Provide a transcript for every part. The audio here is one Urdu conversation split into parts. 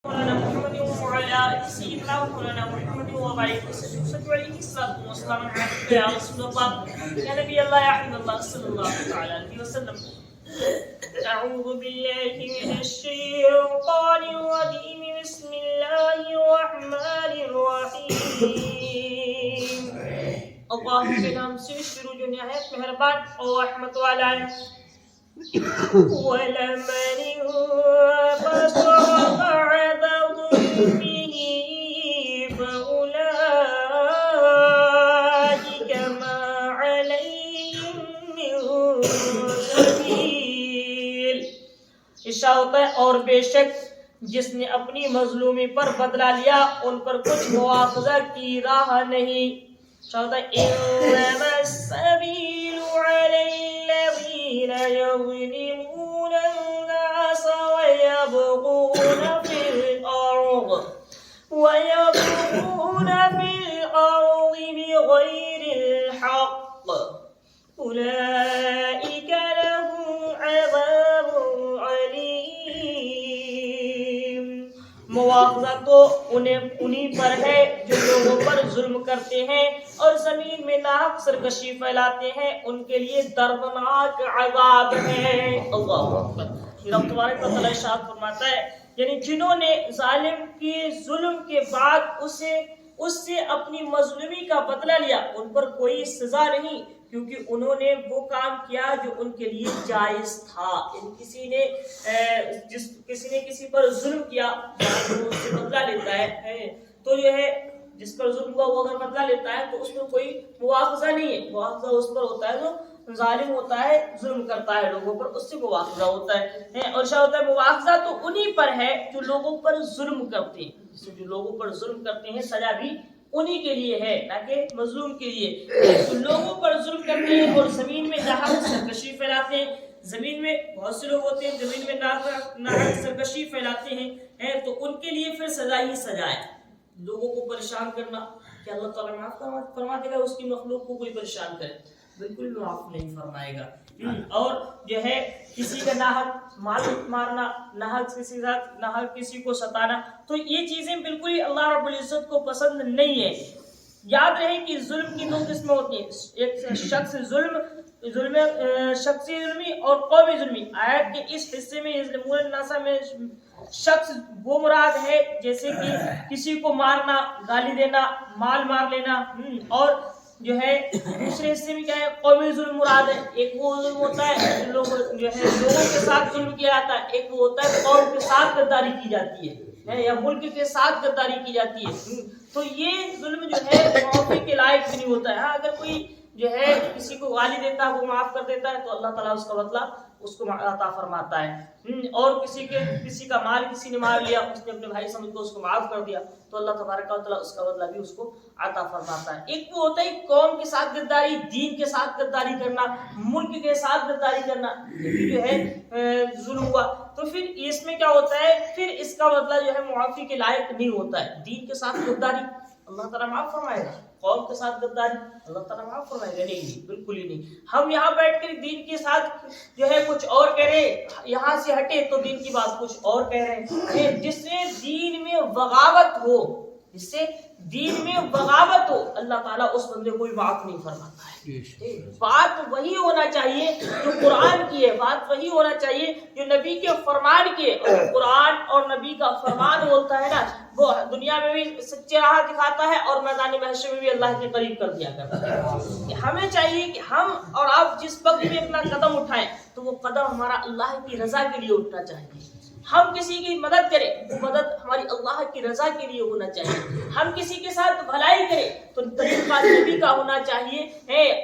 مولانا محمد وعلى سيدنا مولانا محمد وبارك وسلم عليه الصلاة والسلام عليك يا رسول الله يا نبي الله يا حبيب الله صلى الله عليه وسلم. أعوذ بالله من الشيطان الرجيم بسم الله الرحمن الرحيم. اللہ کے نام سے شروع جو نہایت مہربان اور رحمت والا ہے. وَلَمَنِ انبَصَرَ بَعْدَ ظُلْمِهِ فَأُولَٰئِكَ مَا عَلَيْهِم مِّن سَبِيلٍ. ارشاد ہوتا ہے اور بے شک جس نے اپنی مظلومی پر بدلہ لیا ان پر کچھ مواخذہ کی راہ نہیں. إنما السبيل على الذين يظلمون الناس ويبغون في الأرض بغير الحق أولئك لهم عذاب عليم. مواخذہ تو انہی پر ہے جو لوگوں پر ظلم کرتے ہیں اور زمین میں ناحق سرکشی پھیلاتے ہیں, ان کے لیے دردناک عذاب ہے. اللہ اکبر. رب تبارک و تعالی ارشاد فرماتا ہے یعنی جنہوں نے ظالم کے ظلم کے بعد اس سے اپنی مظلومی کا بدلہ لیا ان پر کوئی سزا نہیں, کیونکہ انہوں نے وہ کام کیا جو ان کے لیے جائز تھا. کسی نے کسی پر ظلم کیا وہ اس سے بدلہ لیتا ہے تو جو ہے جس پر ظلم ہوا وہ اگر بدلہ لیتا ہے تو اس میں کوئی مواخذہ نہیں ہے. مواخذہ اس پر ہوتا ہے جو ظالم ہوتا ہے, ظلم کرتا ہے لوگوں پر, اس سے مواخذہ ہوتا ہے. اور شاہ ہوتا ہے مواخذہ تو انہی پر ہے جو لوگوں پر ظلم کرتے ہیں. جو لوگوں پر ظلم کرتے ہیں سزا بھی انہی کے لیے ہے نہ کہ مظلوم کے لیے. جو لوگوں پر ظلم کرتے ہیں اور زمین میں جہاں سرکشی پھیلاتے ہیں, زمین میں بہت سے لوگ ہوتے ہیں زمین میں ناحق سرکشی پھیلاتے ہیں تو ان کے لیے پھر سزا ہی سزا ہے. لوگوں کو پریشان کرنا کہ اللہ تعالیٰ معاف فرما دے گا اس کی مخلوق کو کوئی پریشان کرے؟ بالکل معاف نہیں فرمائے گا. اور جو ہے کسی کا ناحق مال مارنا, ناحق کسی کو ستانا, تو یہ چیزیں بالکل ہی اللہ رب العزت کو پسند نہیں ہے. یاد رہے کہ ظلم کی دو قسمیں ہوتی ہیں, ایک شخصی ظلمی اور قومی ظلمی. آیت کے اس حصے میں یظلمون الناس میں شخص وہ مراد ہے جیسے کہ کسی کو مارنا, گالی دینا, مال مار لینا, اور جو ہے دوسرے حصے میں کیا ہے قومی ظلم مراد ہے. ایک وہ ظلم ہوتا ہے لوگوں کے ساتھ ظلم کیا جاتا ہے, ایک وہ ہوتا ہے قوم کے ساتھ غداری کی جاتی ہے یا ملک کے ساتھ غداری کی جاتی ہے. تو یہ ظلم جو ہے معافی کے لائق بھی نہیں ہوتا ہے. ہاں اگر کوئی جو ہے کسی کو گالی دیتا ہے وہ معاف کر دیتا ہے تو اللہ تعالیٰ اس کا بدلہ اس کو عطا فرماتا ہے. اور کسی کا مال کسی نے مار لیا, اس نے اپنے بھائی سمجھ کو اس کو معاف کر دیا تو اللہ تبارک و تعالیٰ اس کا بدلہ بھی اس کو عطا فرماتا ہے. ایک وہ ہوتا ہے قوم کے ساتھ غداری, دین کے ساتھ غداری کرنا, ملک کے ساتھ غداری کرنا, یہ جو ہے ظلم ہوا. تو پھر اس میں کیا ہوتا ہے, پھر اس کا بدلہ جو ہے معافی کے لائق نہیں ہوتا ہے. دین کے ساتھ غداری اللہ تعالیٰ معاف فرمائے گا, قوم کے ساتھ غداری اللہ تعالیٰ معاف فرمائے گا؟ نہیں, بالکل ہی نہیں. ہم یہاں بیٹھ کر دین کے ساتھ جو ہے کچھ اور کہہ رہے, یہاں سے ہٹے تو دین کی بات کچھ اور کہہ رہے ہیں. جس سے دین میں بغاوت ہو, اللہ تعالیٰ اس بندے کو بھی معاف نہیں فرماتا ہے. بات وہی ہونا چاہیے جو قرآن کی ہے, بات وہی ہونا چاہیے جو نبی کے فرمان کی ہے. اور قرآن اور نبی کا فرمان ہوتا ہے نا, وہ دنیا میں بھی سچے راہ دکھاتا ہے اور میدان محشر میں بھی اللہ کے قریب کر دیا کرتا ہے. ہمیں چاہیے کہ ہم اور آپ جس وقت بھی اپنا قدم اٹھائیں تو وہ قدم ہمارا اللہ کی رضا کے لیے اٹھنا چاہیے. ہم کسی کی مدد کریں وہ مدد ہماری اللہ کی رضا کے لیے ہونا چاہیے. ہم کسی کے ساتھ بھلائی کریں تو طریقہ نبی کا ہونا چاہیے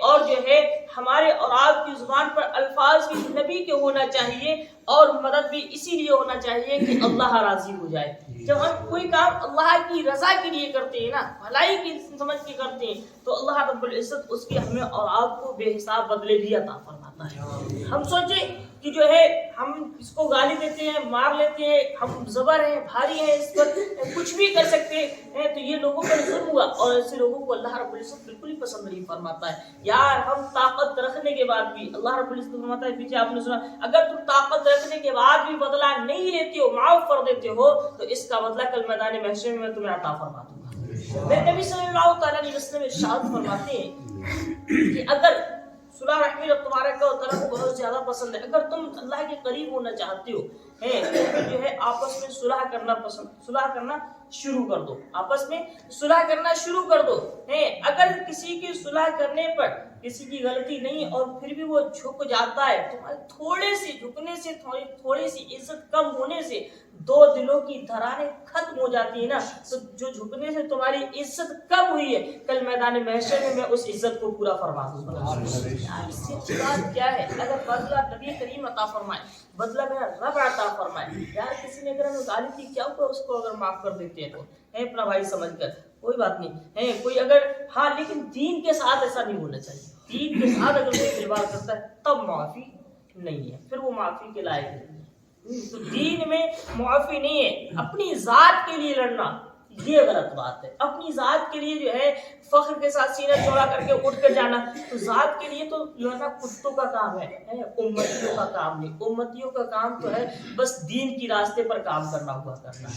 اور جو ہے ہمارے اور آپ کی زبان پر الفاظ بھی نبی کے ہونا چاہیے. اور مدد بھی اسی لیے ہونا چاہیے کہ اللہ راضی ہو جائے. جب ہم کوئی کام اللہ کی رضا کے لیے کرتے ہیں نا, بھلائی کی سمجھ کے کرتے ہیں, تو اللہ رب العزت اس کی ہمیں اور آپ کو بے حساب بدلے بھی عطا فرماتا ہے. ہم سوچیں کہ جو ہے ہم اس کو گالی دیتے ہیں، مار لیتے ہیں، ہم زبر ہیں، بھاری ہیں، اس پر کچھ بھی کر سکتے ہیں، تو یہ لوگوں پر ظلم ہوا، اور ایسے لوگوں کو اللہ رب العزت بالکل ہی پسند نہیں فرماتا ہے۔ یار ہم طاقت رکھنے کے بعد بھی، اللہ رب العزت فرماتا ہے، پیچھے آپ نے سنا، اگر تم طاقت رکھنے کے بعد بھی بدلہ نہیں لیتے ہو، معاف کر دیتے ہو، تو اس کا بدلہ کل میدان محشر میں تمہیں عطا فرما دوں گا۔ میرے نبی صلی اللہ تعالیٰ علیہ وسلم ارشاد فرماتے ہیں کہ اگر صلح رحمی تبارک و تعالیٰ کو بہت زیادہ پسند ہے، اگر تم اللہ کے قریب ہونا چاہتے ہو تو جو ہے آپس میں صلح کرنا شروع کر دو، آپس میں صلح کرنا شروع کر دو۔ اگر کسی کی صلح کرنے پر کسی کی غلطی نہیں اور پھر بھی وہ جھک جاتا ہے، تمہارے تھوڑے سے جھکنے سے، تھوڑی سی عزت کم ہونے سے دو دلوں کی دھڑانیں ختم ہو جاتی ہے نا، تو جو جھکنے سے تمہاری عزت کم ہوئی ہے، کل میدان محشر میں اس عزت کو پورا فرما دوں گا۔ اس سے بات کیا ہے؟ اگر بدلہ نبی کریم عطا فرمائے، بدلہ میرا رب عطا فرمائے، یار کسی نے اگر ہمیں گالی دی، کیا ہوا اس کو اگر معاف کر دیتے ہیں تو اپنا بھائی سمجھ کر کوئی بات نہیں، کوئی اگر ہاں، لیکن دین کے ساتھ ایسا نہیں ہونا چاہیے۔ دین کے ساتھ اگر کوئی کھلواڑ کرتا ہے تب معافی نہیں ہے، پھر وہ معافی کے لائق نہیں ہے۔ تو دین میں معافی نہیں ہے۔ اپنی ذات کے لیے لڑنا یہ غلط بات ہے، اپنی ذات کے لیے جو ہے فخر کے ساتھ سینہ چوڑا کر کے اٹھ کر جانا، تو ذات کے لیے تو لڑنا کتوں کا کام ہے، امتیوں کا کام نہیں۔ امتیوں کا کام تو ہے بس دین کی راستے پر کام کرنا ہوا کرنا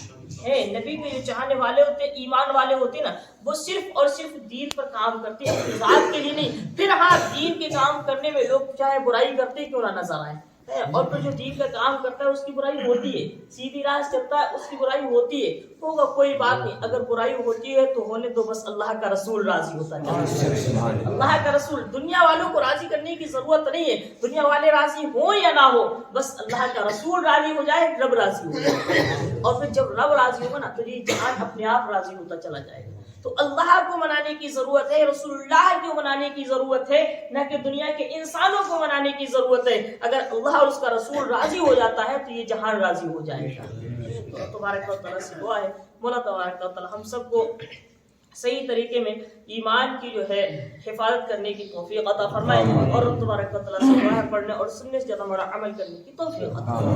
ہے۔ نبی کے جو چاہنے والے ہوتے، ایمان والے ہوتے نا، وہ صرف اور صرف دین پر کام کرتے ہیں، اپنی ذات کے لیے نہیں۔ پھر ہاں، دین کے کام کرنے میں لوگ چاہے برائی کرتے کیوں نہ نظر آئے، اور پھر جو دین کا کام کرتا ہے اس کی برائی ہوتی ہے، سیدھی راہ چلتا ہے اس کی برائی ہوتی ہے، ہوگا کوئی بات نہیں۔ اگر برائی ہوتی ہے تو ہونے دو، بس اللہ کا رسول راضی ہوتا ہے۔ اللہ کا رسول، دنیا والوں کو راضی کرنے کی ضرورت نہیں ہے، دنیا والے راضی ہوں یا نہ ہو، بس اللہ کا رسول راضی ہو جائے، رب راضی ہو جائے، اور پھر جب رب راضی ہوگا نا تو یہ جہان اپنے آپ راضی ہوتا چلا جائے گا۔ تو اللہ کو منانے کی ضرورت ہے، رسول اللہ کو منانے کی ضرورت ہے، نہ کہ دنیا کے انسانوں کو منانے کی ضرورت ہے۔ اگر اللہ اور اس کا رسول راضی ہو جاتا ہے تو یہ جہان راضی ہو جائے گا۔ تو تبارک و تعالیٰ سے دعا ہے، مولا تبارک و تعالیٰ ہم سب کو صحیح طریقے میں ایمان کی جو ہے حفاظت کرنے کی توفیق عطا فرمائے، اور تبارک و تعالیٰ سے دعا ہے پڑھنے اور سننے سے زیادہ ہمارا عمل کرنے کی توفیق عطا فرمائے۔